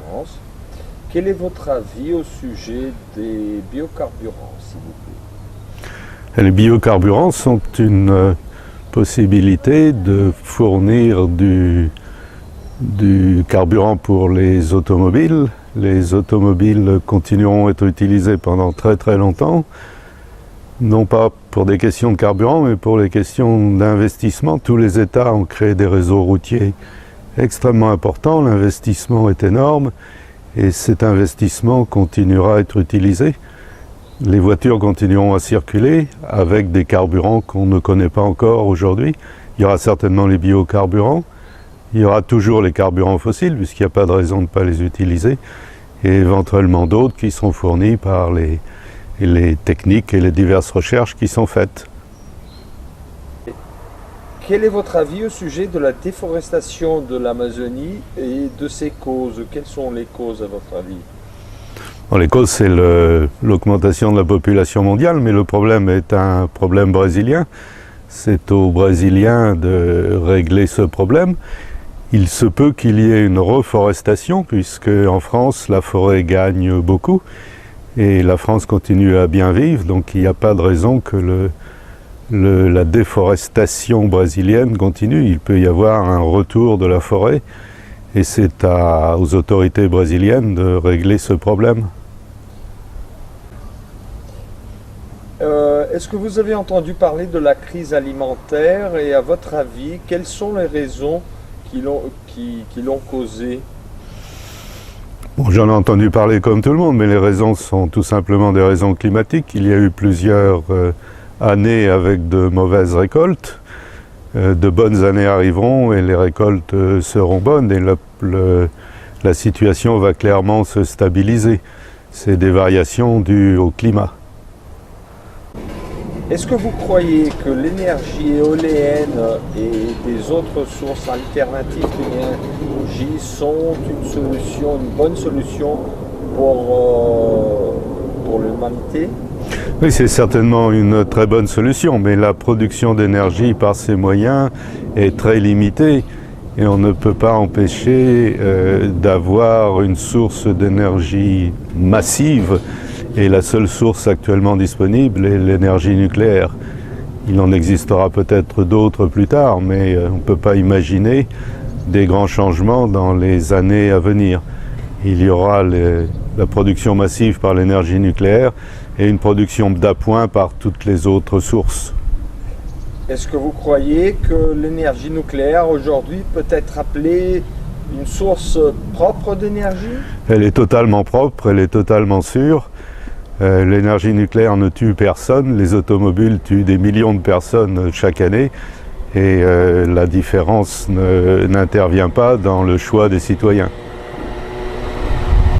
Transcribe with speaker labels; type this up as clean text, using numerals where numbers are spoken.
Speaker 1: Assurance. Quel est votre avis au sujet des biocarburants, s'il vous plaît?
Speaker 2: Les biocarburants sont une possibilité de fournir du carburant pour les automobiles. Les automobiles continueront à être utilisés pendant très très longtemps, non pas pour des questions de carburant, mais pour les questions d'investissement. Tous les États ont créé des réseaux routiers extrêmement importants, l'investissement est énorme et cet investissement continuera à être utilisé. Les voitures continueront à circuler avec des carburants qu'on ne connaît pas encore aujourd'hui. Il y aura certainement les biocarburants, il y aura toujours les carburants fossiles puisqu'il n'y a pas de raison de ne pas les utiliser et éventuellement d'autres qui seront fournis par les techniques et les diverses recherches qui sont faites.
Speaker 1: Quel est votre avis au sujet de la déforestation de l'Amazonie et de ses causes? Quelles sont les causes à votre avis?
Speaker 2: Bon, les causes, c'est l'augmentation de la population mondiale, mais le problème est un problème brésilien. C'est aux Brésiliens de régler ce problème. Il se peut qu'il y ait une reforestation, puisque en France, la forêt gagne beaucoup et la France continue à bien vivre, donc il n'y a pas de raison que la déforestation brésilienne continue. Il peut y avoir un retour de la forêt et c'est aux autorités brésiliennes de régler ce problème.
Speaker 1: Est-ce que vous avez entendu parler de la crise alimentaire et à votre avis, quelles sont les raisons qui l'ont causée?
Speaker 2: Bon, j'en ai entendu parler comme tout le monde, mais les raisons sont tout simplement des raisons climatiques. Il y a eu plusieurs années avec de mauvaises récoltes. De bonnes années arriveront et les récoltes seront bonnes et la situation va clairement se stabiliser. C'est des variations dues au climat.
Speaker 1: Est-ce que vous croyez que l'énergie éolienne et des autres sources alternatives d'énergie sont une bonne solution pour l'humanité?
Speaker 2: Oui, c'est certainement une très bonne solution, mais la production d'énergie par ces moyens est très limitée et on ne peut pas empêcher d'avoir une source d'énergie massive. Et la seule source actuellement disponible est l'énergie nucléaire. Il en existera peut-être d'autres plus tard, mais on ne peut pas imaginer des grands changements dans les années à venir. Il y aura la production massive par l'énergie nucléaire et une production d'appoint par toutes les autres sources.
Speaker 1: Est-ce que vous croyez que l'énergie nucléaire aujourd'hui peut être appelée une source propre d'énergie?
Speaker 2: Elle est totalement propre, elle est totalement sûre. L'énergie nucléaire ne tue personne, les automobiles tuent des millions de personnes chaque année et la différence n'intervient pas dans le choix des citoyens.